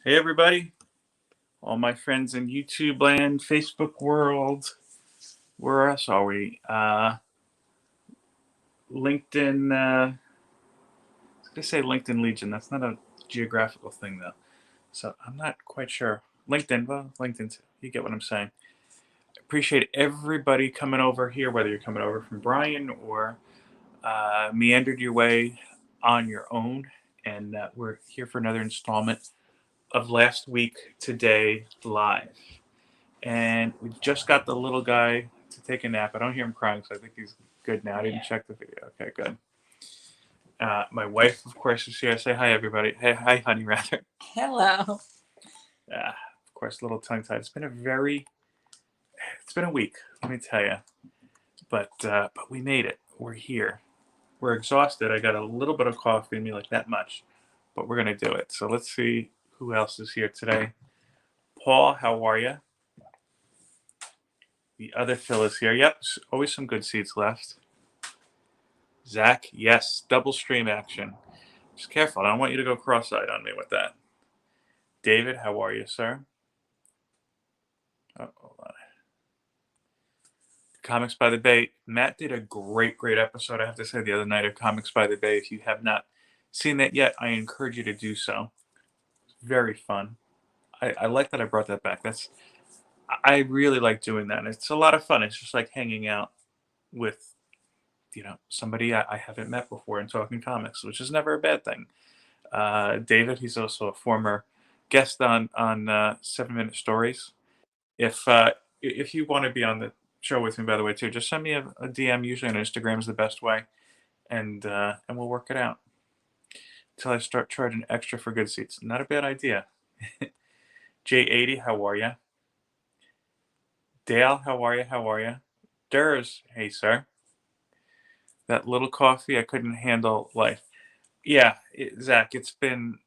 Hey, everybody, all my friends in YouTube land, Facebook world, where else are we? LinkedIn, I was going to say LinkedIn Legion. That's not a geographical thing, though. So I'm not quite sure. LinkedIn, well, LinkedIn too. You get what I'm saying. Appreciate everybody coming over here, whether you're coming over from Brian or meandered your way on your own. And we're here for another installment of Last Week Today Live. And we just got the little guy to take a nap. I don't hear him crying, so I think he's good now. I didn't check the video. Okay, good. My wife, of course, is here. Say hi, everybody. Hey, hi, honey, rather. Hello. Of course, a little tongue-tied. It's been a week, let me tell you. But we made it. We're here. We're exhausted. I got a little bit of coffee in me, like that much. But we're going to do it. So let's see who else is here today. Paul, how are you? The other Phil is here. Yep, always some good seats left. Zach, yes, double stream action. Just careful. I don't want you to go cross-eyed on me with that. David, how are you, sir? Oh, hold on. Comics by the Bay. Matt did a great episode, I have to say, the other night of Comics by the Bay. If you have not seen that yet, I encourage you to do so. It's very fun. I like that I brought that back. I really like doing that. It's a lot of fun. It's just like hanging out with somebody I haven't met before and talking comics, which is never a bad thing. David, he's also a former guest on 7-Minute Stories. If you want to be on the show with me, by the way, too, just send me a DM. Usually on Instagram is the best way, and we'll work it out until I start charging extra for good seats. Not a bad idea. J80, how are you? Dale, how are you? How are you? Durs, hey sir. That little coffee, I couldn't handle life. Yeah, Zach, it's been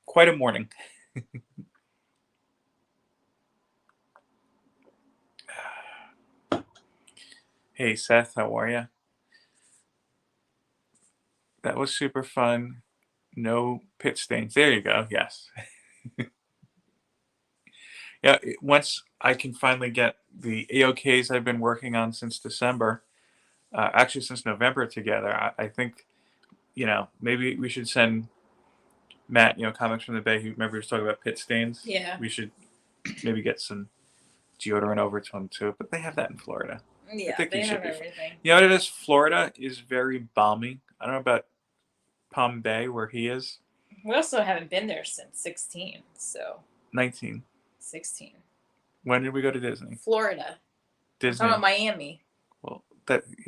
quite a morning. Hey Seth, how are you? That was super fun. No pit stains. There you go. Yes. Yeah. Once I can finally get the AOKs I've been working on since December, actually since November together, I think maybe we should send Matt, Comics from the Bay. Who remember he was talking about pit stains. Yeah. We should maybe get some deodorant over to him too. But they have that in Florida. Yeah, I think they he should have be. everything. You know what it is? Florida is very balmy. I don't know about Palm Bay where he is. We also haven't been there since 16, so 19. 16. When did we go to Disney? Florida. Disney. I'm talking about Miami. Well,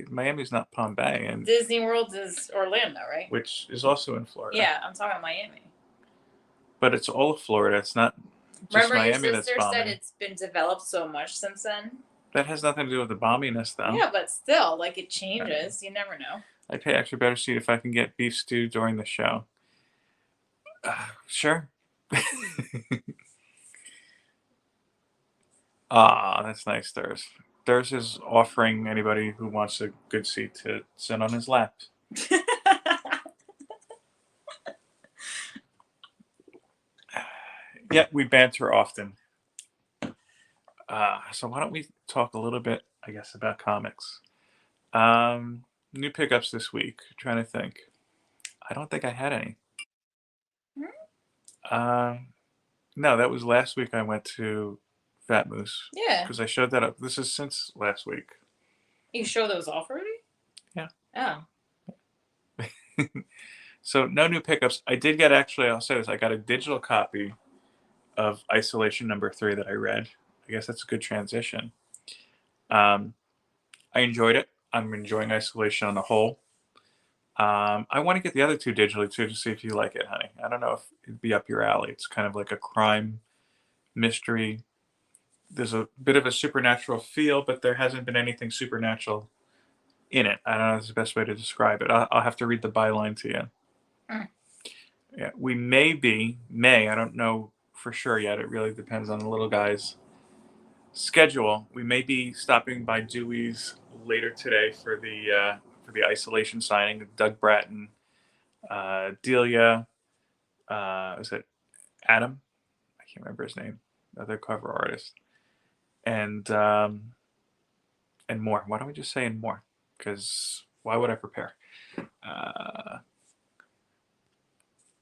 Miami's not Palm Bay, and Disney World is Orlando, right? which is also in Florida. Yeah, I'm talking about Miami. But it's all of Florida. It's not just Remember Miami your sister that's said balmy. it's been developed so much since then? That has nothing to do with the balminess, though. Yeah, but still, like, it changes. You never know. I'd pay extra better seat if I can get beef stew during the show. Sure. That's nice, Thurs. Thurs is offering anybody who wants a good seat to sit on his lap. Yeah, we banter often. So why don't we talk a little bit, I guess, about comics. New pickups this week. Trying to think. I don't think I had any. No, that was last week. I went to Fat Moose. Yeah. Because I showed that up. This is since last week. You showed those off already? Yeah. Oh. So no new pickups. I did get, actually, I'll say this, I got a digital copy of Isolation #3 that I read. I guess that's a good transition. I enjoyed it. I'm enjoying Isolation on the whole. I want to get the other two digitally too to see if you like it, honey. I don't know if it'd be up your alley. It's kind of like a crime mystery. There's a bit of a supernatural feel, but there hasn't been anything supernatural in it. I don't know if that's the best way to describe it. I'll have to read the byline to you. Yeah, we may, I don't know for sure yet. It really depends on the little guy's schedule. We may be stopping by Dewey's later today for the Isolation signing. Doug Bratton, Delia, is it Adam. I can't remember his name. Other cover artist, and more. Why don't we just say and more? Because why would I prepare? Uh,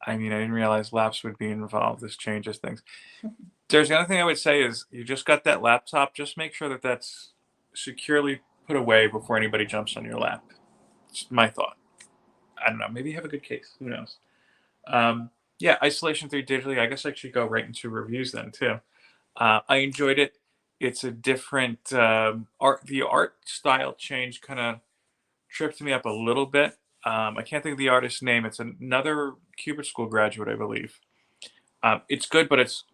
I mean, I didn't realize laps would be involved. This changes things. There's the other thing I would say is you just got that laptop. Just make sure that that's securely put away before anybody jumps on your lap. It's my thought. I don't know. Maybe you have a good case. Who knows? Yeah, Isolation 3 digitally. I guess I should go right into reviews then too. I enjoyed it. It's a different art. The art style change kind of tripped me up a little bit. I can't think of the artist's name. It's another Cubert School graduate, I believe. It's good, but it's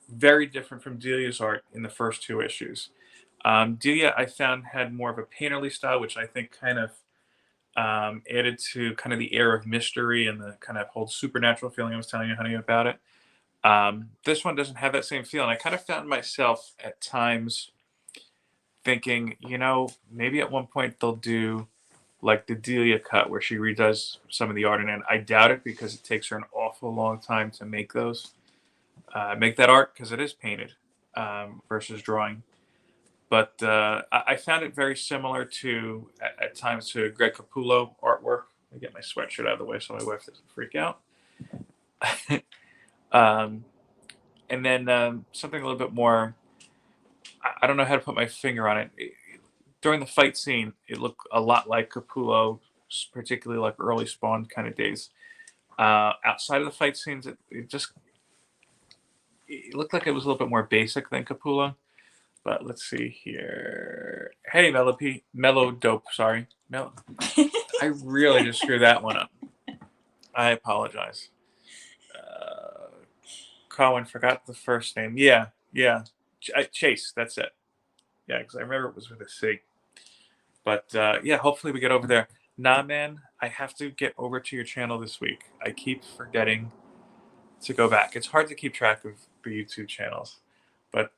very different from Delia's art in the first two issues. Delia, I found, had more of a painterly style, which I think kind of added to kind of the air of mystery and the kind of whole supernatural feeling I was telling you, honey, about it. This one doesn't have that same feel, and I kind of found myself at times thinking, maybe at one point they'll do like the Delia cut where she redoes some of the art, and I doubt it because it takes her an awful long time to make make that art because it is painted versus drawing. But I found it very similar to at times to Greg Capullo artwork. Let me get my sweatshirt out of the way so my wife doesn't freak out. And then something a little bit more. I don't know how to put my finger on it. During the fight scene, it looked a lot like Capullo, particularly like early Spawn kind of days. Outside of the fight scenes, it looked like it was a little bit more basic than Capullo. But let's see here. Hey, Mellow Dope. Sorry, I really just screwed that one up. I apologize. Colin forgot the first name. Yeah. Chase. That's it. Yeah, because I remember it was with a C. But yeah, hopefully we get over there. Nah, man, I have to get over to your channel this week. I keep forgetting to go back. It's hard to keep track of the YouTube channels. But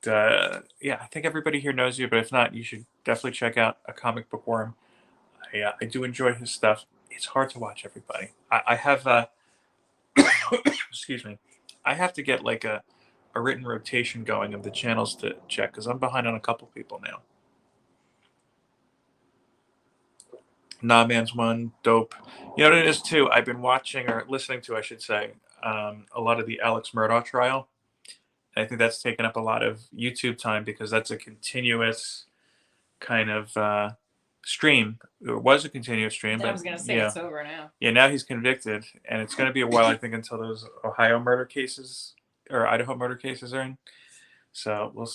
yeah, I think everybody here knows you. But if not, you should definitely check out A Comic Book Worm. I do enjoy his stuff. It's hard to watch everybody. I have, excuse me, I have to get like a written rotation going of the channels to check because I'm behind on a couple people now. Nah Man's one, dope. You know what it is too? I've been watching or listening to, I should say, a lot of the Alex Murdaugh trial. I think that's taken up a lot of YouTube time because that's a continuous kind of stream. It was a continuous stream, I was gonna say it's over now. Yeah, now he's convicted, and it's going to be a while, I think, until those Ohio murder cases or Idaho murder cases are in. So we'll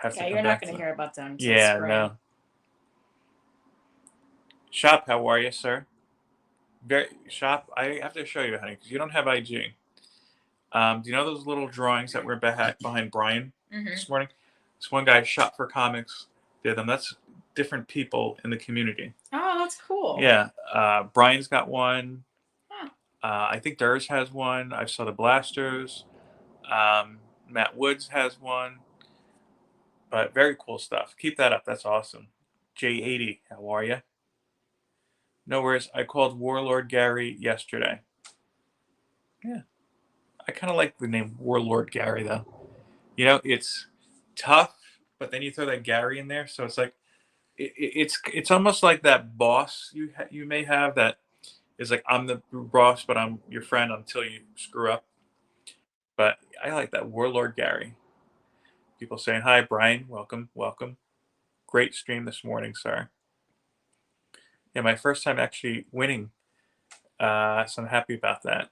have to. Yeah, you're not going to hear about them. Yeah, no. Shop, how are you, sir? Shop, I have to show you, honey, because you don't have IG. Do you know those little drawings that were behind Brian this morning? This one guy, Shop for Comics, did them. That's different people in the community. Oh, that's cool. Yeah. Brian's got one. Huh. I think Durs has one. I saw the Blasters. Matt Woods has one. But very cool stuff. Keep that up. That's awesome. J80, how are you? No worries. I called Warlord Gary yesterday. Yeah. I kind of like the name Warlord Gary, though. It's tough, but then you throw that Gary in there, so it's like it's almost like that boss you may have that is like, I'm the boss, but I'm your friend until you screw up. But I like that Warlord Gary. People saying hi, Brian. Welcome. Great stream this morning, sir. Yeah, my first time actually winning, so I'm happy about that.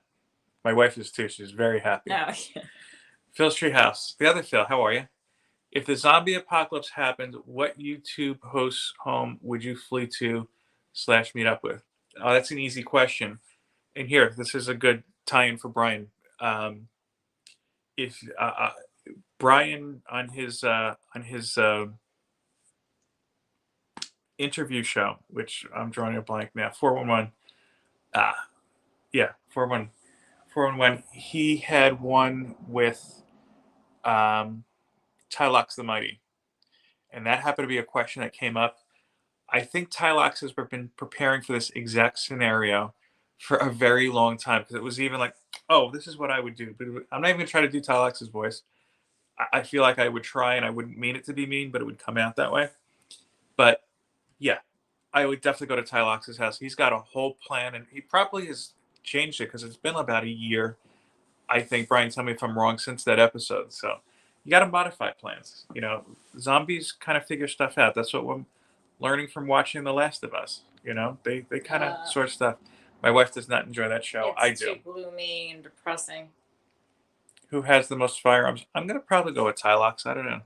My wife is too. She's very happy. Oh, yeah. Phil's Treehouse. The other Phil, how are you? If the zombie apocalypse happened, what YouTube host home would you flee to / meet up with? Oh, that's an easy question. And here, this is a good tie-in for Brian. If Brian on his interview show, which I'm drawing a blank now, 411. Yeah, 411. He had one with Tylox the Mighty, and that happened to be a question that came up. I think Tylox has been preparing for this exact scenario for a very long time because it was even like, oh, this is what I would do. But I'm not even gonna try to do Tylex's voice. I feel like I would try, and I wouldn't mean it to be mean, but it would come out that way. But yeah, I would definitely go to Tylex's house. He's got a whole plan, and he probably has changed it because it's been about a year. I think, Brian, tell me if I'm wrong, since that episode. So you got to modify plans. Zombies kind of figure stuff out. That's what we're learning from watching The Last of Us. They kind of Uh, sort stuff. My wife does not enjoy that show. I it's do. too gloomy and depressing. Who has the most firearms? I'm gonna probably go with Tylox. I don't know.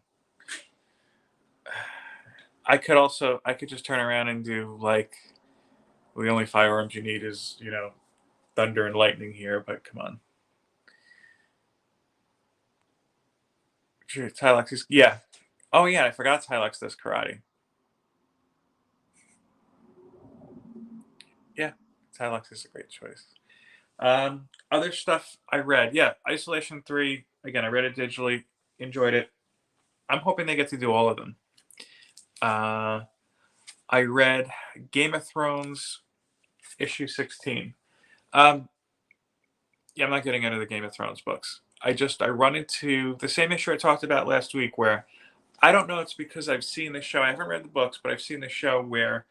I could just turn around and do like the only firearms you need is thunder and lightning here. But come on, sure, Tylox is yeah. Oh yeah, I forgot Tylox does karate. Yeah, Tylox is a great choice. Other stuff I read, yeah, Isolation 3. Again, I read it digitally, enjoyed it. I'm hoping they get to do all of them. Uh, I read Game of Thrones issue 16. Um, yeah, I'm not getting into the Game of Thrones books. I run into the same issue I talked about last week where I don't know it's because I've seen the show. I haven't read the books, but I've seen the show where,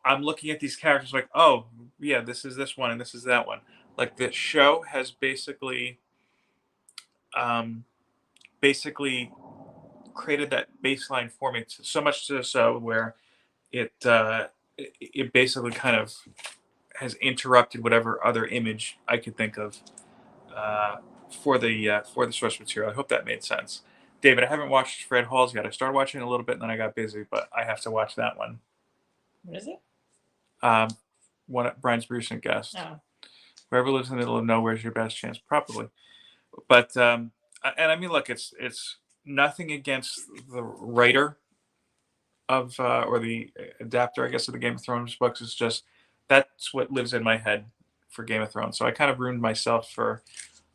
I'm looking at these characters like, oh, yeah, this is this one and this is that one. Like the show has um, basically created that baseline for me so much so where it basically kind of has interrupted whatever other image I could think of uh, for the source material. I hope that made sense. David, I haven't watched Fred Hall's yet. I started watching a little bit and then I got busy, but I have to watch that one. What is it? Um, one of Brian's recent guest. Oh, Whoever lives in the middle of nowhere is your best chance, probably. But and I mean, look, it's nothing against the writer of or the adapter, I guess, of the Game of Thrones books. It's just that's what lives in my head for Game of Thrones. So I kind of ruined myself for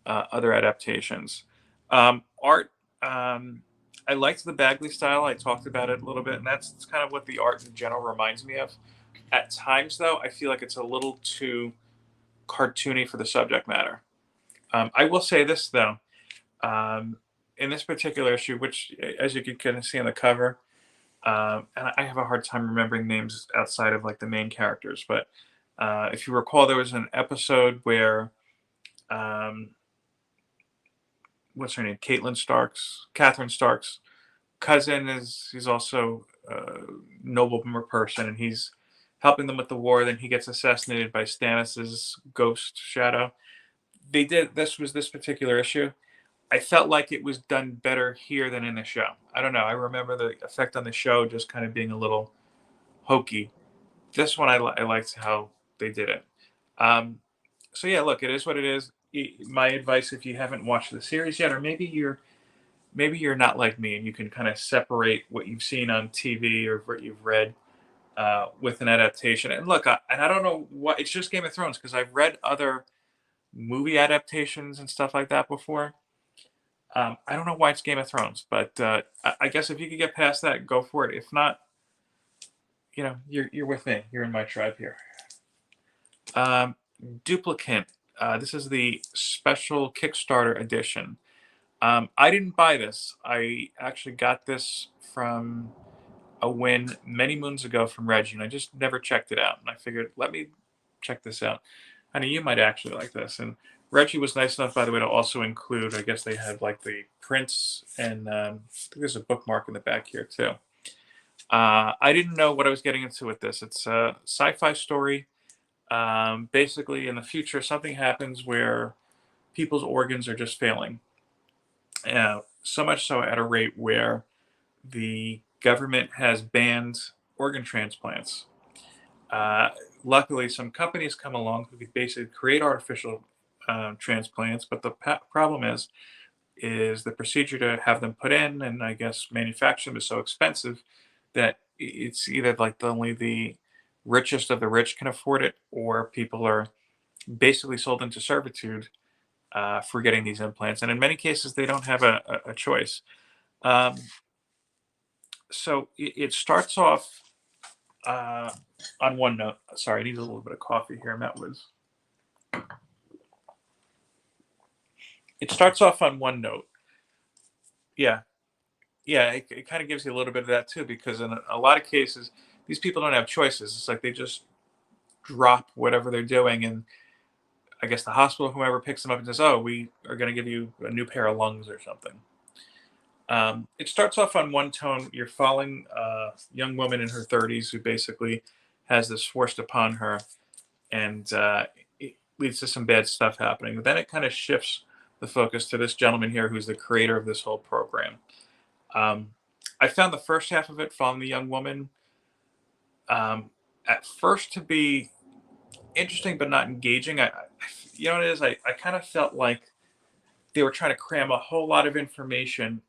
other adaptations. Art, I liked the Bagley style. I talked about it a little bit, and that's kind of what the art in general reminds me of. At times, though, I feel like it's a little too cartoony for the subject matter. I will say this, though. Um, in this particular issue, which, as you can kind of see on the cover, and I have a hard time remembering names outside of like the main characters, but if you recall, there was an episode where um, what's her name? Catherine Stark's cousin he's also a nobleman person, and he's helping them with the war. Then he gets assassinated by Stannis's ghost shadow. This particular issue. I felt like it was done better here than in the show. I don't know. I remember the effect on the show just kind of being a little hokey. This one, I liked how they did it. Um, so yeah, look, it is what it is. My advice, if you haven't watched the series yet, or maybe you're not like me and you can kind of separate what you've seen on TV or what you've read with an adaptation. And look, I don't know what it's just Game of Thrones because I've read other movie adaptations and stuff like that before. I don't know why it's Game of Thrones, but I guess if you could get past that, go for it. If not, you're with me. You're in my tribe here. Um, Duplicant. This is the special Kickstarter edition. I didn't buy this. I actually got this from a win many moons ago from Reggie, and I just never checked it out. And I figured, let me check this out. Honey, you might actually like this. And Reggie was nice enough, by the way, to also include, I guess they have like the prints, and I think there's a bookmark in the back here too. I didn't know what I was getting into with this. It's a sci fi story. Basically, in the future, something happens where people's organs are just failing. So much so at a rate where the government has banned organ transplants. Uh, Luckily, some companies come along who could basically create artificial transplants, but the problem is the procedure to have them put in and I guess manufacture them is so expensive that it's either like only the richest of the rich can afford it, or people are basically sold into servitude for getting these implants. And in many cases, they don't have a choice. Um, so it starts off uh, on one note. Sorry, I need a little bit of coffee here. I'm at Wiz. It starts off on one note. Yeah, yeah. It kind of gives you a little bit of that too, because in a lot of cases, these people don't have choices. It's like they just drop whatever they're doing, and I guess the hospital, whoever picks them up and says, "Oh, we are going to give you a new pair of lungs or something." It starts off on one tone. You're following a young woman in her 30s who basically has this forced upon her, and it leads to some bad stuff happening. But then it kind of shifts the focus to this gentleman here who's the creator of this whole program. Um, I found the first half of it, following the young woman, um, at first to be interesting but not engaging. You know what it is? I kind of felt like they were trying to cram a whole lot of information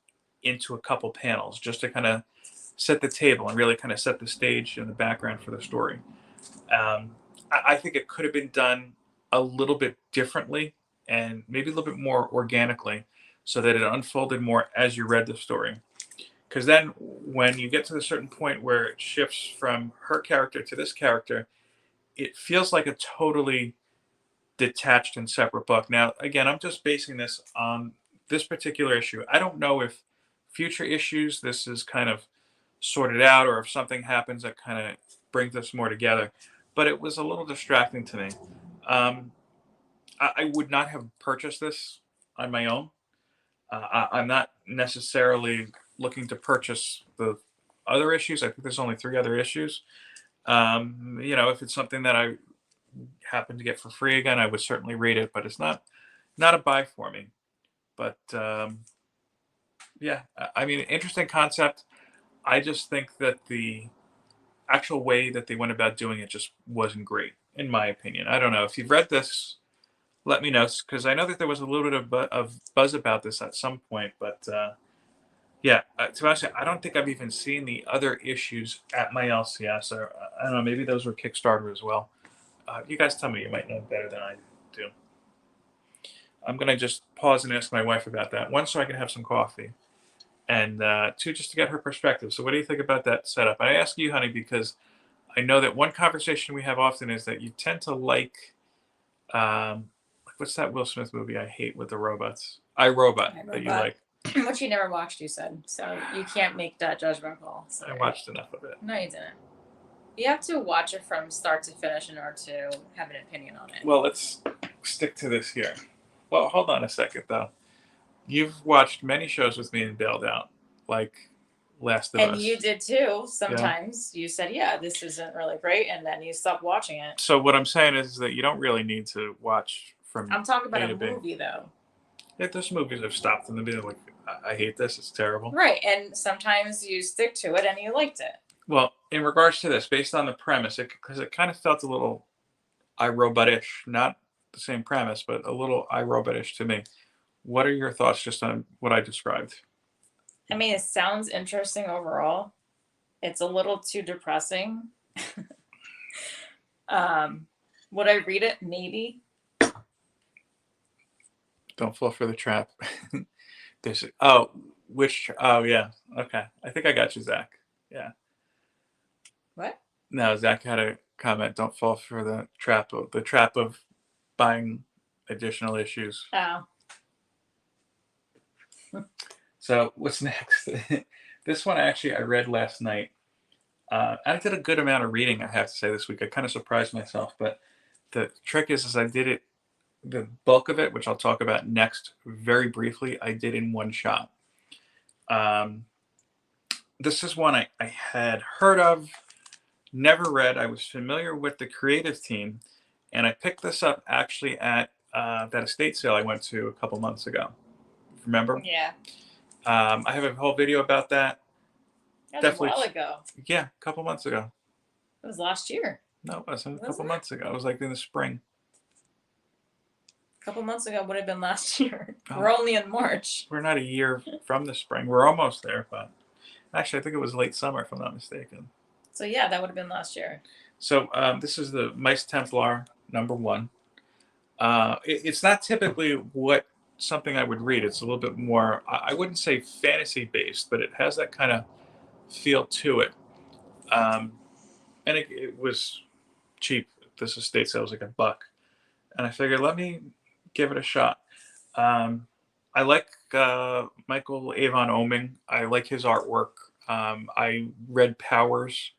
into a couple panels just to kind of set the table and really kind of set the stage and the background for the story. I think it could have been done a little bit differently and maybe a little bit more organically so that it unfolded more as you read the story. Because then when you get to a certain point where it shifts from her character to this character, it feels like a totally detached and separate book. Now, again, I'm just basing this on this particular issue. I don't know if future issues this is kind of sorted out or if something happens that kind of brings us more together. But it was a little distracting to me. Um, I would not have purchased this on my own. I'm not necessarily looking to purchase the other issues. I think there's only 3 other issues. If it's something that I happen to get for free again, I would certainly read it, but it's not a buy for me. But yeah, I mean, interesting concept. I just think that the actual way that they went about doing it just wasn't great, in my opinion. I don't know if you've read this. Let me know because I know that there was a little bit of buzz about this at some point, but yeah, to be honest, I don't think I've even seen the other issues at my LCS. Or I don't know, maybe those were Kickstarter as well. You guys tell me, you might know better than I do. I'm gonna just pause and ask my wife about that. One, so I can have some coffee, and two, just to get her perspective. So, what do you think about that setup? I ask you, honey, because I know that one conversation we have often is that you tend to like what's that Will Smith movie I hate with the robots? I Robot I that you Robot. like. Which you never watched, you said. So you can't make that judgment call. I Sorry. watched enough of it. No, you didn't. You have to watch it from start to finish in order to have an opinion on it. Well, let's stick to this here. Well, hold on a second though. You've watched many shows with me and bailed out, like Last of And Us. you did too. Sometimes you said, yeah, this isn't really great. And then you stopped watching it. So what I'm saying is that you don't really need to watch from I'm talking about A a to B. movie, though. Yeah, there's movies I've stopped in the middle like I hate this. It's terrible. Right. And sometimes you stick to it and you liked it. Well, in regards to this, based on the premise, because it kind of felt a little iRobot-ish, not the same premise, but a little iRobot-ish to me. What are your thoughts just on what I described? I mean, it sounds interesting overall. It's a little too depressing. Would I read it? Maybe. Don't fall for the trap. Yeah. Okay. I think I got you, Zach. Yeah. What? No, Zach had a comment. Don't fall for the trap of buying additional issues. Oh. So what's next? This one actually I read last night. I did a good amount of reading, I have to say, this week. I kind of surprised myself, but the trick is I did it, the bulk of it, which I'll talk about next very briefly, I did in one shot. This is one I had heard of, never read. I was familiar with the creative team, and I picked this up actually at that estate sale I went to a couple months ago. Remember? Yeah. I have a whole video about that. That was Definitely. a while ago. Yeah, a couple months ago. It was last year. No, it wasn't. A couple it? months ago. It was like in the spring. A couple months ago would have been last year. Oh. We're only in March. We're not a year from the spring. We're almost there, but actually, I think it was late summer, if I'm not mistaken. So yeah, that would have been last year. So this is the Mice Templar #1. It's not typically something I would read. It's a little bit more, I wouldn't say fantasy based, but it has that kind of feel to it. And it was cheap. This estate sale was like $1. And I figured, let me give it a shot. I like Michael Avon Oeming. I like his artwork. I read Powers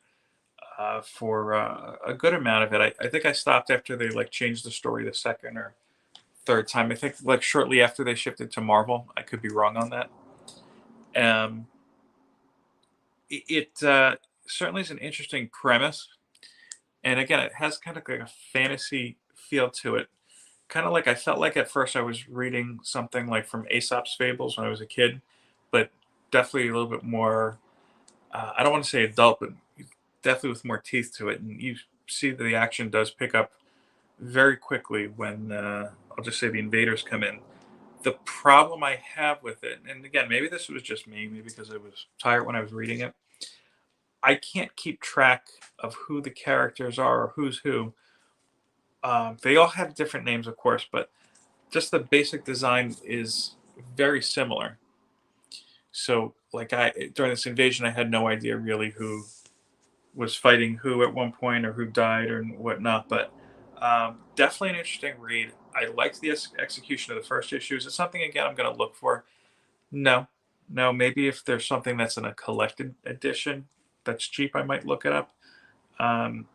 for a good amount of it. I think I stopped after they like changed the story the second or third time. I think like shortly after they shifted to Marvel. I could be wrong on that. Um, it certainly is an interesting premise, and again, it has kind of like a fantasy feel to it. Kind of like I felt like at first I was reading something like from Aesop's Fables when I was a kid, but definitely a little bit more. I don't want to say adult, but definitely with more teeth to it. And you see that the action does pick up very quickly when I'll just say the invaders come in. The problem I have with it, and again, maybe this was just me, maybe because I was tired when I was reading it. I can't keep track of who the characters are or who's who. They all have different names, of course, but just the basic design is very similar. So, like I during this invasion, I had no idea really who was fighting who at one point or who died or whatnot. But definitely an interesting read. I liked the execution of the first issues. It's something again I'm going to look for. No, no. Maybe if there's something that's in a collected edition that's cheap, I might look it up. Um,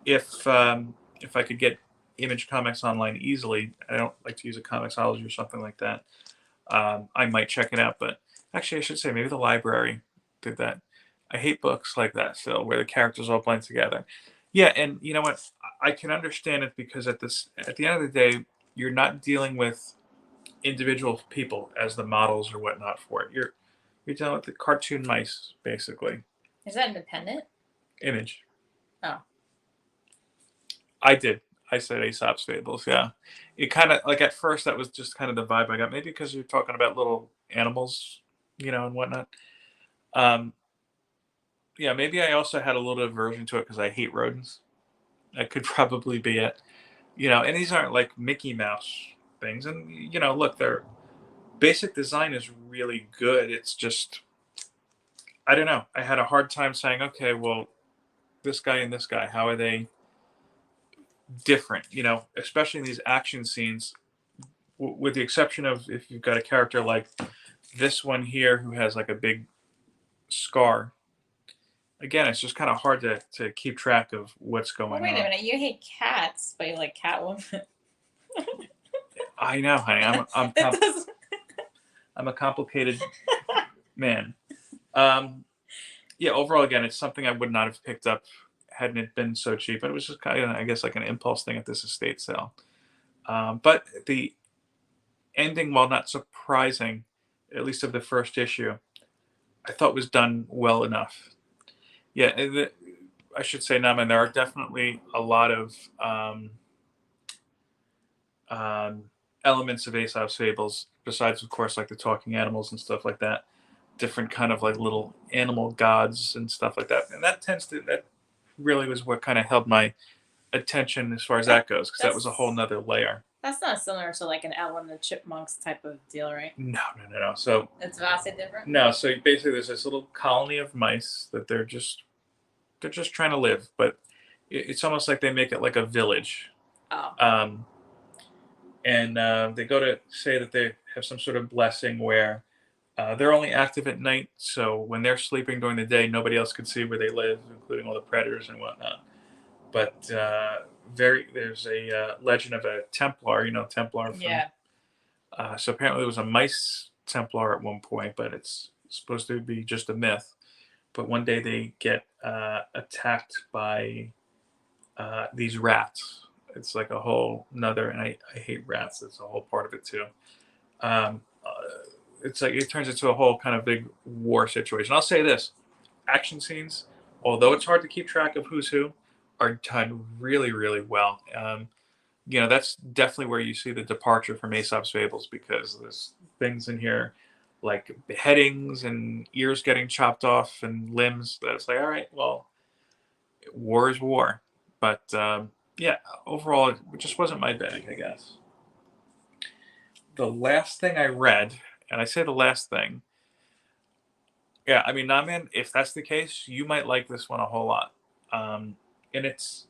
if I could get Image Comics online easily, I don't like to use a Comixology or something like that. I might check it out. But actually, I should say maybe the library did that. I hate books like that, Phil, where the characters all blend together. Yeah, and you know what? I can understand it because at the end of the day, you're not dealing with individual people as the models or whatnot for it. You're dealing with the cartoon mice, basically. Is that independent? Image. Oh. I did. I said Aesop's Fables. Yeah, it kind of like at first that was just kind of the vibe I got. Maybe because you're talking about little animals, and whatnot. Um, yeah, maybe I also had a little aversion to it because I hate rodents. That could probably be it. And these aren't like Mickey Mouse things. And look, their basic design is really good. It's just I don't know. I had a hard time saying, okay, well, this guy and this guy, how are they different? Especially in these action scenes, with the exception of if you've got a character like this one here who has like a big scar. Again, it's just kind of hard to keep track of what's Well, going wait a on. minute. You hate cats, but you like Catwoman. I know, honey. It doesn't. I'm a complicated man. Um, yeah. Overall, again, it's something I would not have picked up hadn't it been so cheap. And it was just kind of, I guess, like an impulse thing at this estate sale. But the ending, while not surprising, at least of the first issue, I thought was done well enough. Yeah, I should say, Naman, there are definitely a lot of um, elements of Aesop's fables, besides, of course, like the talking animals and stuff like that. Different kind of like little animal gods and stuff like that, and that really was what kind of held my attention as far as that goes, because that was a whole nother layer. That's not similar to like an Alvin and the Chipmunks type of deal, right? No, no, no, no. So It's vastly different. no, so basically, there's this little colony of mice that they're just trying to live, but it's almost like they make it like a village. Oh. And they go to say that they have some sort of blessing where they're only active at night, so when they're sleeping during the day, nobody else can see where they live, including all the predators and whatnot. But there's a legend of a Templar, Templar from. Yeah. So apparently there was a mice Templar at one point, but it's supposed to be just a myth. But one day they get attacked by these rats. It's like a whole another, and I hate rats. It's a whole part of it too. Um, it's like it turns into a whole kind of big war situation. I'll say this: action scenes, although it's hard to keep track of who's who, are done really, really well. That's definitely where you see the departure from Aesop's Fables, because there's things in here like beheadings and ears getting chopped off and limbs that it's like, all right, well, war is war. But yeah, overall, it just wasn't my bag, I guess. The last thing I read, and I say the last thing, yeah, I mean, Naman, if that's the case, you might like this one a whole lot. And it's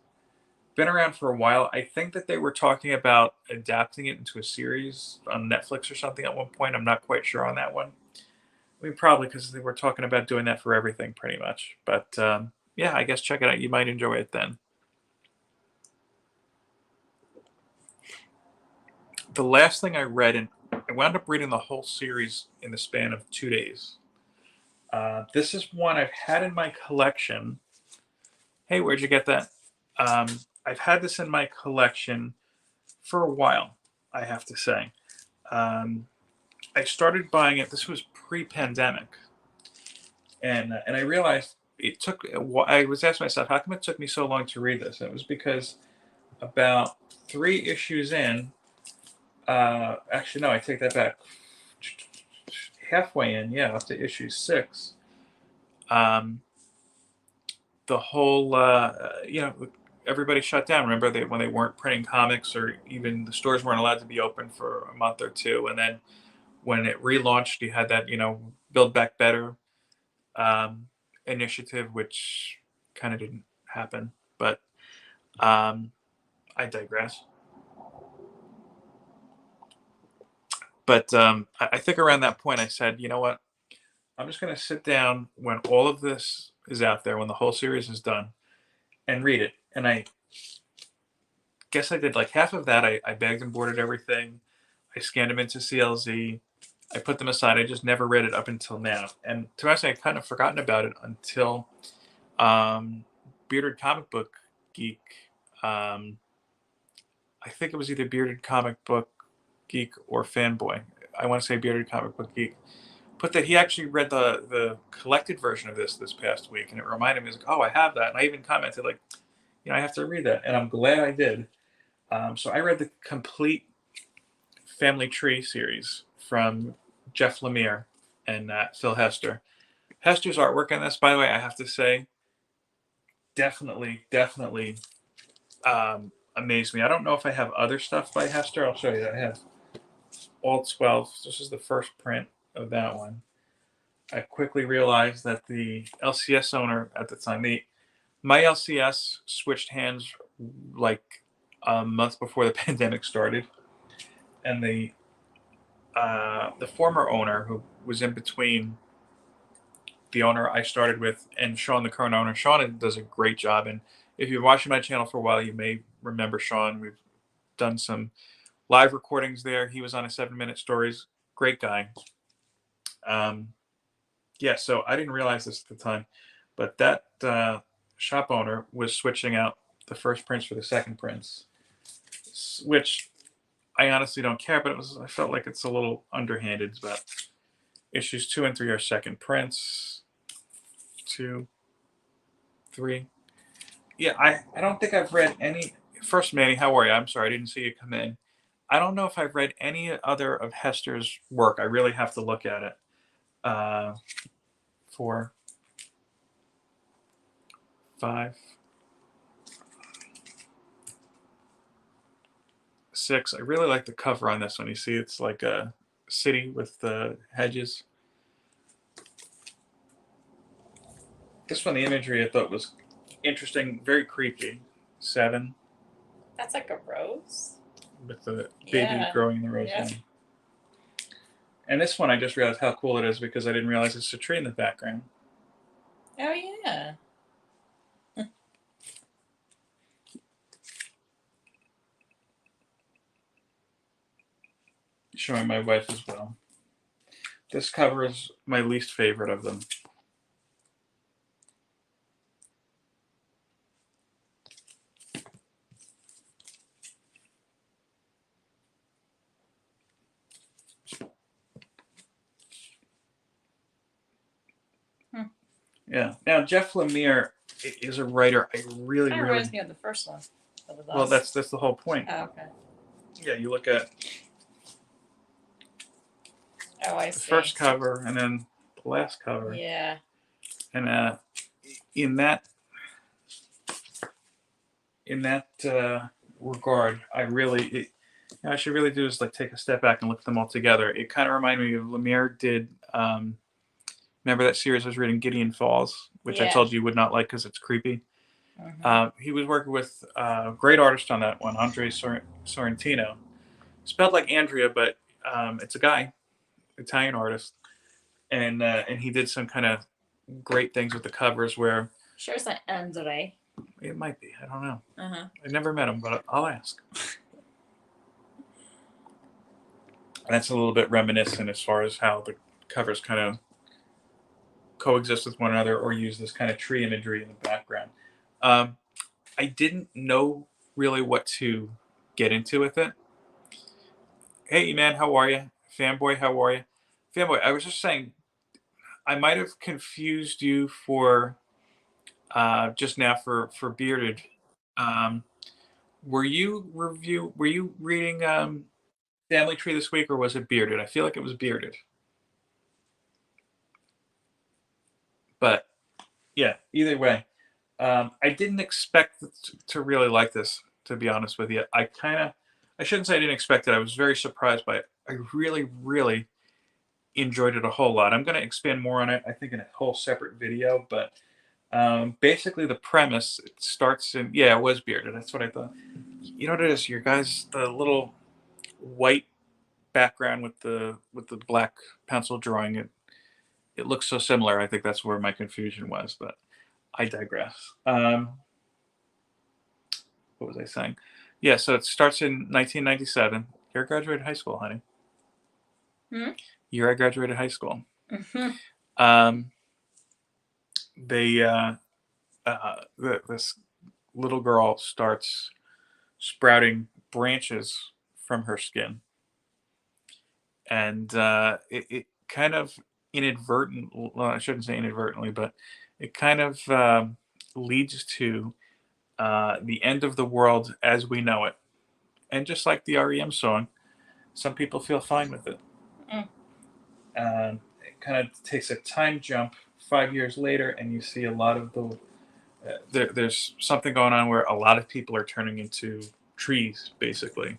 been around for a while. I think that they were talking about adapting it into a series on Netflix or something at one point. I'm not quite sure on that one. I mean, probably because they were talking about doing that for everything pretty much. But yeah, I guess check it out. You might enjoy it then. The last thing I read, and I wound up reading the whole series in the span of 2 days. This is one I've had in my collection. Hey, where'd you get that? I've had this in my collection for a while, I have to say. I started buying it. This was pre-pandemic, and I realized it took. I was asking myself, how come it took me so long to read this? And it was because about 3 issues in. Actually, no, I take that back. Halfway in, yeah, up to issue 6. Um, the whole, everybody shut down. Remember when they weren't printing comics, or even the stores weren't allowed to be open for a month or two, and then when it relaunched, you had that Build Back Better initiative, which kind of didn't happen. But I digress. But I think around that point, I said, you know what? I'm just going to sit down when all of this is out there, when the whole series is done, and read it. And I guess I did like half of that. I bagged and boarded everything. I scanned them into CLZ. I put them aside. I just never read it up until now. And to be honest, I kind of forgotten about it until Bearded Comic Book Geek. I think it was either Bearded Comic Book Geek or Fanboy. I want to say Bearded Comic Book Geek. But that he actually read the collected version of this past week, and it reminded me, like, oh, I have that. And I even commented, like, I have to read that. And I'm glad I did. So I read the complete Family Tree series from Jeff Lemire and Phil Hester. Hester's artwork on this, by the way, I have to say, definitely amazed me. I don't know if I have other stuff by Hester. I'll show you. I have all 12. This is the first print of that one. I quickly realized that the LCS owner at the time, my LCS switched hands like a month before the pandemic started, and the former owner, who was in between the owner I started with and Sean, the current owner. Sean does a great job, and if you've been watching my channel for a while, you may remember Sean. We've done some live recordings there. He was on a 7-Minute Stories. Great guy. Yeah, so I didn't realize this at the time, but that shop owner was switching out the first prints for the second prints, which I honestly don't care, but I felt like it's a little underhanded. But issues 2 and 3 are second prints. 2, 3. Yeah, I don't think I've read any. First, Manny, how are you? I'm sorry, I didn't see you come in. I don't know if I've read any other of Hester's work. I really have to look at it. 4, 5, 6. I really like the cover on this one. You see, it's like a city with the hedges. This one, the imagery I thought was interesting, very creepy. 7. That's like a rose. With the baby growing in the rose. Yeah. And this one, I just realized how cool it is because I didn't realize it's a tree in the background. Oh, yeah. Showing my wife as well. This cover is my least favorite of them. Yeah. Now, Jeff Lemire is a writer I really reminds me of the first one. Well, that's the whole point. Oh, okay. Yeah, you look at I the see. first cover and then the last cover. Yeah. And in that regard, I should really do is like take a step back and look at them all together. It kind of reminded me of Lemire did. Remember that series I was reading, Gideon Falls, which I told you would not like because it's creepy. He was working with a great artist on that one, Andre Sorrentino. Spelled like Andrea, but it's a guy, Italian artist, and he did some kind of great things with the covers where Sure, it's not Andre. it might be. I don't know. Uh-huh. I never met him, but I'll ask. That's a little bit reminiscent as far as how the covers kind of coexist with one another or use this kind of tree imagery in the background. I didn't know really what to get into with it. Hey, man, how are you? Fanboy, how are you? Fanboy, I was just saying, I might have confused you for just now for Bearded. Um, Were you reading Family Tree this week, or was it Bearded? I feel like it was Bearded. But yeah, either way, I didn't expect to really like this. To be honest with you, I shouldn't say I didn't expect it. I was very surprised by it. I really, really enjoyed it a whole lot. I'm going to expand more on it, I think, in a whole separate video. But basically, the premise, it starts in, yeah, it was Bearded. That's what I thought. You know what it is? Your guys, the little white background with the black pencil drawing it looks so similar. I think that's where my confusion was, but I digress. What was I saying? Yeah, so it starts in 1997. Year I graduated high school, honey. Hmm? Year I graduated high school. Mm-hmm. They this little girl starts sprouting branches from her skin, and it kind of inadvertent. Well, I shouldn't say inadvertently, but it kind of leads to the end of the world as we know it. And just like the REM song, some people feel fine with it. Mm. It kind of takes a time jump 5 years later, and you see a lot of the. There's something going on where a lot of people are turning into trees, basically.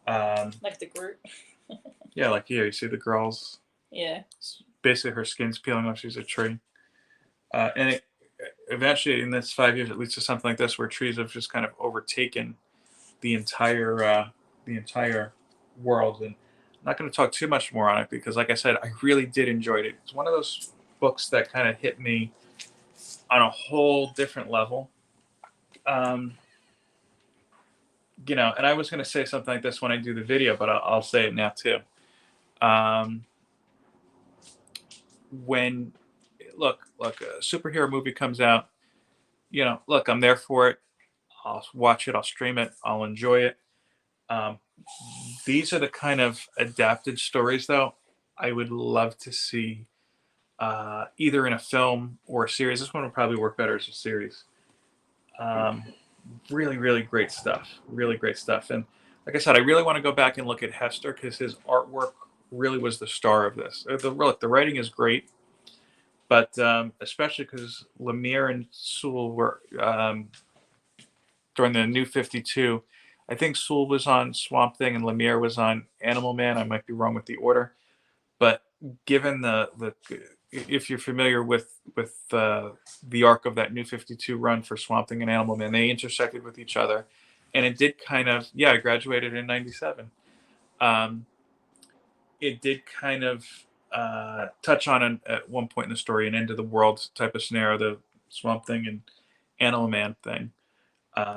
Like the group. Yeah, like here, you see the girls. Yeah. Basically, her skin's peeling off. She's a tree. And it, eventually, in this 5 years, it leads to something like this, where trees have just kind of overtaken the entire world. And I'm not going to talk too much more on it because, like I said, I really did enjoy it. It's one of those books that kind of hit me on a whole different level. You know, and I was going to say something like this when I do the video, but I'll say it now too. When look, a superhero movie comes out, you know, look, I'm there for it. I'll watch it. I'll stream it. I'll enjoy it. Um, these are the kind of adapted stories, though, I would love to see either in a film or a series. This one would probably work better as a series. Really, really great stuff. Really great stuff. And like I said, I really want to go back and look at Hester because his artwork really was the star of this. The writing is great, but especially because Lemire and Sewell were during the New 52. I think Sewell was on Swamp Thing and Lemire was on Animal Man. I might be wrong with the order, but given the if you're familiar with the arc of that New 52 run for Swamp Thing and Animal Man, they intersected with each other, and it did kind of, yeah. I graduated in '97. It did kind of touch on at one point in the story an end of the world type of scenario, the Swamp Thing and Animal Man thing.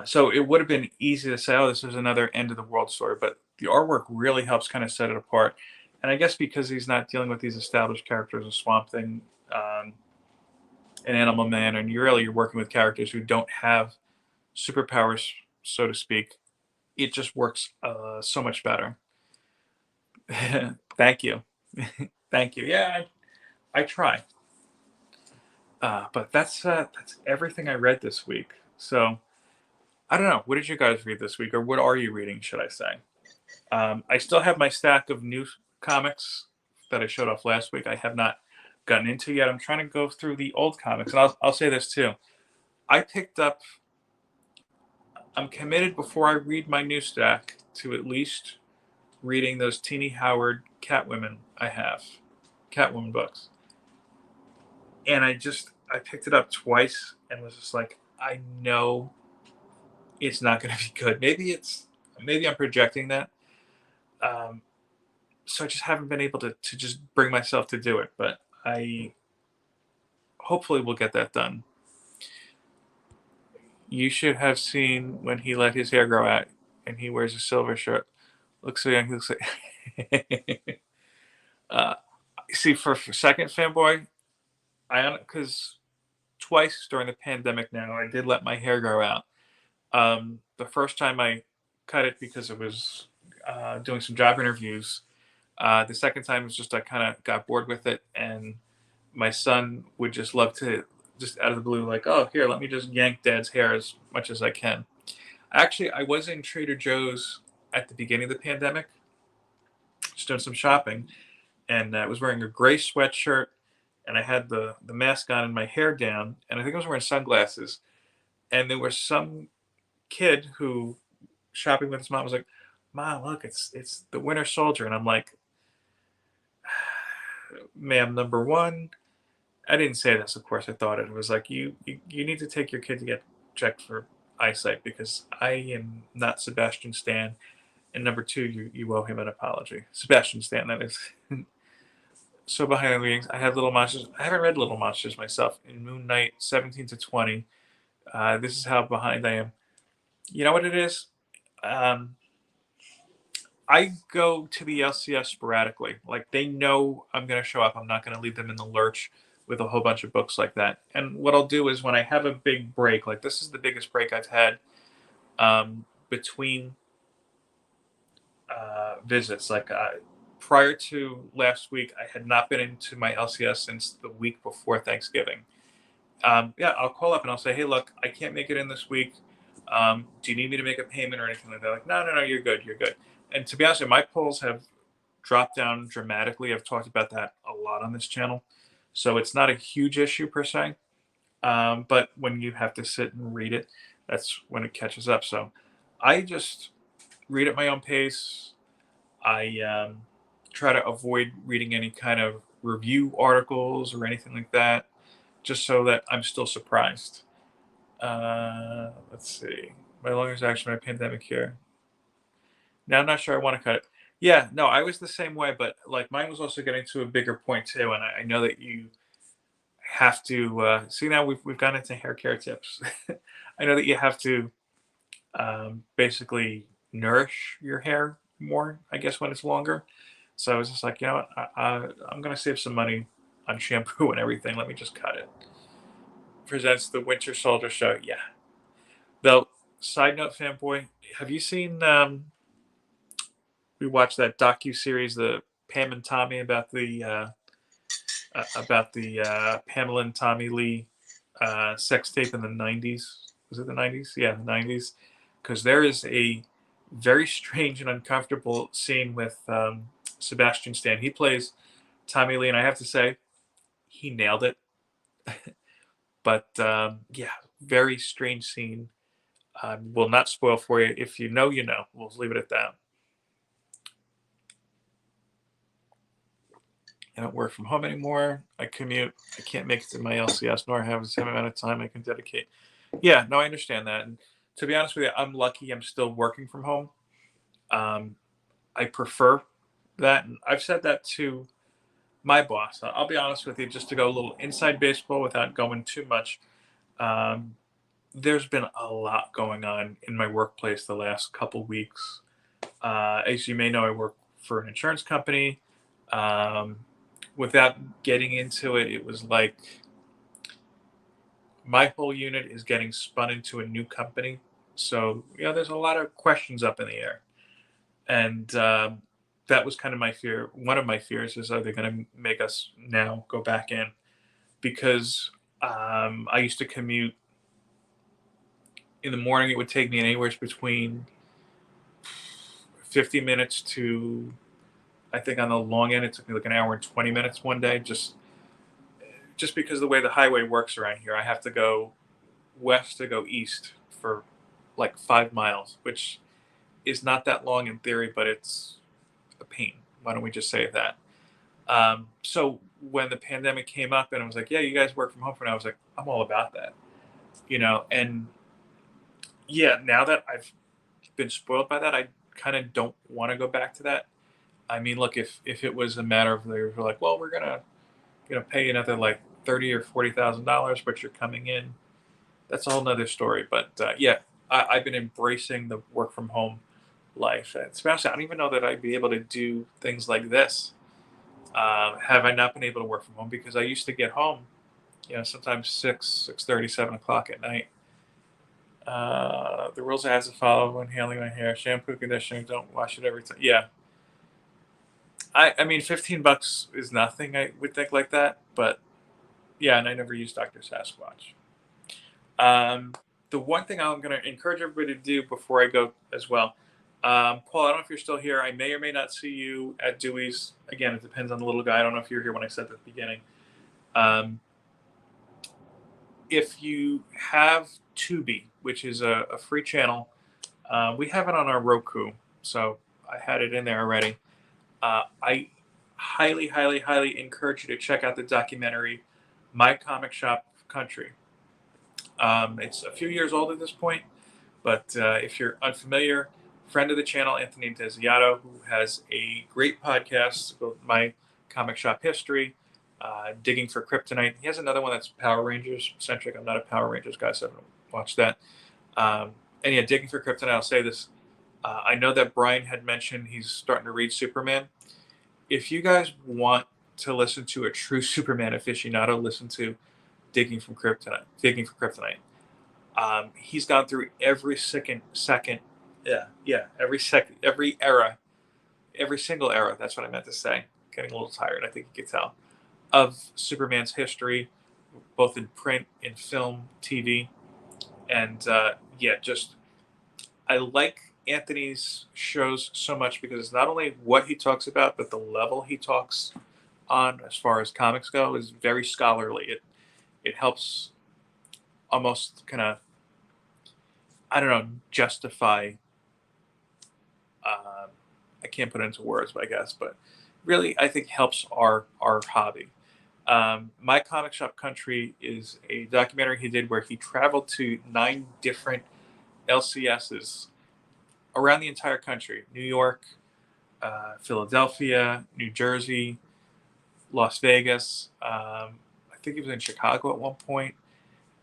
So it would have been easy to say, oh, this is another end of the world story, but the artwork really helps kind of set it apart. And I guess because he's not dealing with these established characters of Swamp Thing and Animal Man, and you're working with characters who don't have superpowers, so to speak, it just works so much better. Thank you. Thank you. Yeah, I try. But that's everything I read this week. So I don't know. What did you guys read this week, or what are you reading? Should I say? I still have my stack of new comics that I showed off last week. I have not gotten into yet. I'm trying to go through the old comics, and I'll say this too. I picked up. I'm committed before I read my new stack to at least reading those Teenie Howard Catwoman I have, Catwoman books, and I picked it up twice and was just like, I know it's not going to be good. Maybe I'm projecting that. Um, so I just haven't been able to just bring myself to do it. But I hopefully will get that done. You should have seen when he let his hair grow out and he wears a silver shirt. Looks so young. He looks like. uh, See, for second fanboy, I because twice during the pandemic now I did let my hair grow out. The first time I cut it because it was doing some job interviews. The second time was just I kind of got bored with it, and my son would just love to just out of the blue like, oh here, let me just yank dad's hair as much as I can. Actually, I was in Trader Joe's at the beginning of the pandemic, just doing some shopping, and I was wearing a gray sweatshirt, and I had the mask on and my hair down, and I think I was wearing sunglasses. And there was some kid who shopping with his mom was like, "Mom, look, it's the Winter Soldier," and I'm like, "Ma'am, number one, I didn't say this. Of course, I thought it. It was like you need to take your kid to get checked for eyesight because I am not Sebastian Stan." And number two, you owe him an apology. Sebastian Stan, that is. So behind the readings, I have Little Monsters. I haven't read Little Monsters myself. In Moon Knight 17 to 20, this is how behind I am. You know what it is? Um, I go to the LCS sporadically. Like they know I'm going to show up. I'm not going to leave them in the lurch with a whole bunch of books like that. And what I'll do is when I have a big break, like this is the biggest break I've had between visits. Like prior to last week, I had not been into my LCS since the week before Thanksgiving. Yeah, I'll call up and I'll say, hey, look, I can't make it in this week. Do you need me to make a payment or anything like that? Like, no, you're good, you're good. And to be honest, my polls have dropped down dramatically. I've talked about that a lot on this channel, so it's not a huge issue per se. But when you have to sit and read it, that's when it catches up. So I just read at my own pace. I try to avoid reading any kind of review articles or anything like that, just so that I'm still surprised. Let's see. My longest action, my pandemic here. Now I'm not sure I want to cut it. Yeah, no, I was the same way, but like mine was also getting to a bigger point too, and I know that you have to see now we've gone into hair care tips. I know that you have to basically nourish your hair more, I guess, when it's longer. So I was just like, you know what, I'm gonna save some money on shampoo and everything. Let me just cut it. Presents the Winter Soldier show. Yeah. Though, side note, fanboy, have you seen? We watched that docu series, the Pam and Tommy about the Pamela and Tommy Lee sex tape in the '90s. Was it the '90s? Yeah, the '90s. Because there is a very strange and uncomfortable scene with Sebastian Stan. He plays Tommy Lee, and I have to say, he nailed it. But yeah, very strange scene. I will not spoil for you. If you know, you know. We'll leave it at that. I don't work from home anymore. I commute. I can't make it to my LCS, nor have the same amount of time I can dedicate. Yeah, no, I understand that. And to be honest with you, I'm lucky I'm still working from home. Um, I prefer that. And I've said that to my boss. I'll be honest with you, just to go a little inside baseball without going too much. Um, there's been a lot going on in my workplace the last couple weeks. As you may know, I work for an insurance company. Um, Without getting into it, it was like my whole unit is getting spun into a new company. So, there's a lot of questions up in the air. And that was kind of my fear. One of my fears is, are they going to make us now go back in? Because I used to commute in the morning. It would take me anywhere between 50 minutes to, I think on the long end, it took me like an hour and 20 minutes one day, just because of the way the highway works around here. I have to go west to go east for like 5 miles, which is not that long in theory, but it's a pain. Why don't we just say that? So when the pandemic came up and I was like, yeah, you guys work from home for now, I was like, I'm all about that. And yeah, now that I've been spoiled by that, I kind of don't want to go back to that. I mean, look, if it was a matter of they were like, well, we're gonna pay you another like $30,000 or $40,000, but you're coming in, that's a whole nother story. But yeah, I've been embracing the work from home life. And especially, I don't even know that I'd be able to do things like this. Have I not been able to work from home because I used to get home, sometimes 6:30, 7 o'clock at night. The rules I have to follow when handling my hair: shampoo, conditioner, don't wash it every time. Yeah, I mean, $15 is nothing. I would think like that, but yeah, and I never use Dr. Sasquatch. Um, the one thing I'm going to encourage everybody to do before I go as well, Paul, I don't know if you're still here. I may or may not see you at Dewey's. Again, it depends on the little guy. I don't know if you're here when I said at the beginning. Um, if you have Tubi, which is a free channel, we have it on our Roku, so I had it in there already. I highly, highly, highly encourage you to check out the documentary My Comic Shop Country. It's a few years old at this point, but if you're unfamiliar, friend of the channel, Anthony Desiato, who has a great podcast called My Comic Shop History, Digging for Kryptonite. He has another one that's Power Rangers centric. I'm not a Power Rangers guy, so I haven't watched that. And yeah, Digging for Kryptonite, I'll say this. I know that Brian had mentioned he's starting to read Superman. If you guys want to listen to a true Superman aficionado, listen to Digging for Kryptonite. He's gone through every second, yeah, every era, every single era. That's what I meant to say. Getting a little tired, I think you could tell, of Superman's history, both in print, in film, TV, and yeah, just I like Anthony's shows so much because it's not only what he talks about, but the level he talks on as far as comics go is very scholarly. It helps almost kind of, I don't know, justify. Uh, I can't put it into words, but I guess, but really, I think helps our hobby. My Comic Shop Country is a documentary he did where he traveled to 9 different LCSs around the entire country: New York, Philadelphia, New Jersey, Las Vegas. I think he was in Chicago at one point.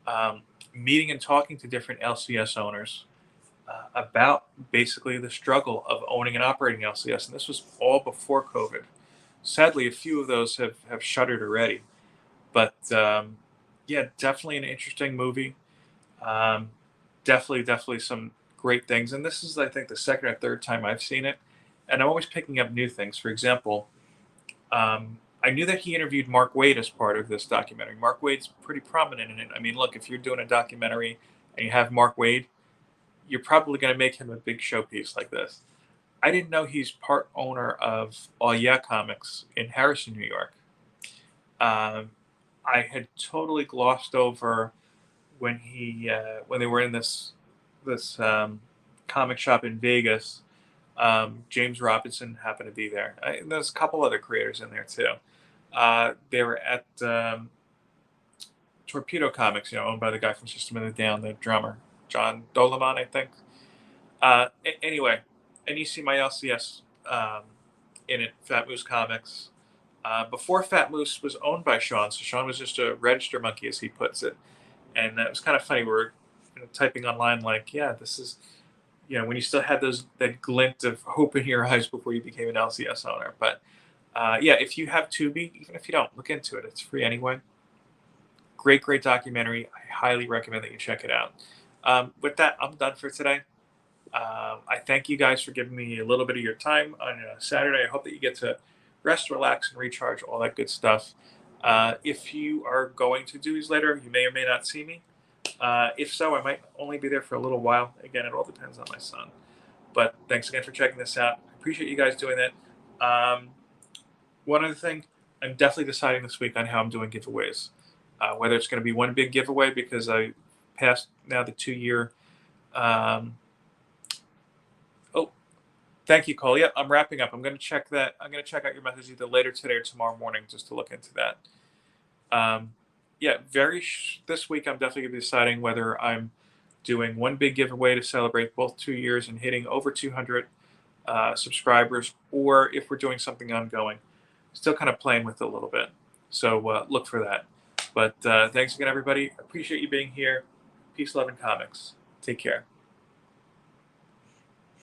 Um, Meeting and talking to different LCS owners about basically the struggle of owning and operating LCS. And this was all before COVID. Sadly, a few of those have shuttered already. But yeah, definitely an interesting movie. Um, definitely some great things. And this is, I think, the second or third time I've seen it. And I'm always picking up new things. For example, I knew that he interviewed Mark Waid as part of this documentary. Mark Waid's pretty prominent in it. I mean, look, if you're doing a documentary and you have Mark Waid, you're probably going to make him a big showpiece like this. I didn't know he's part owner of All Yeah Comics in Harrison, New York. Um, I had totally glossed over when they were in this comic shop in Vegas. James Robinson happened to be there. And there's a couple other creators in there too. They were at Torpedo Comics, owned by the guy from System of a Down, the drummer, John Dolaman, I think. Anyway, and you see my LCS in it, Fat Moose Comics. Before Fat Moose was owned by Sean, so Sean was just a register monkey, as he puts it. And it was kind of funny. We were typing online, like, yeah, this is, when you still had that glint of hope in your eyes before you became an LCS owner. But yeah, if you have Tubi, even if you don't, look into it. It's free anyway. Great documentary. I highly recommend that you check it out. With that, I'm done for today. I thank you guys for giving me a little bit of your time on a Saturday. I hope that you get to rest, relax, and recharge, all that good stuff. If you are going to Dewey's later, you may or may not see me. If so, I might only be there for a little while. Again, it all depends on my son. But thanks again for checking this out. I appreciate you guys doing that. One other thing, I'm definitely deciding this week on how I'm doing giveaways. Whether it's going to be one big giveaway because I passed now the 2-year. Oh, thank you, Cole. Yep, I'm wrapping up. I'm going to check that. I'm going to check out your message either later today or tomorrow morning just to look into that. yeah, this week I'm definitely gonna be deciding whether I'm doing one big giveaway to celebrate both 2 years and hitting over 200 subscribers, or if we're doing something ongoing. Still kind of playing with it a little bit. So look for that. But thanks again, everybody. Appreciate you being here. Peace, love, and comics. Take care.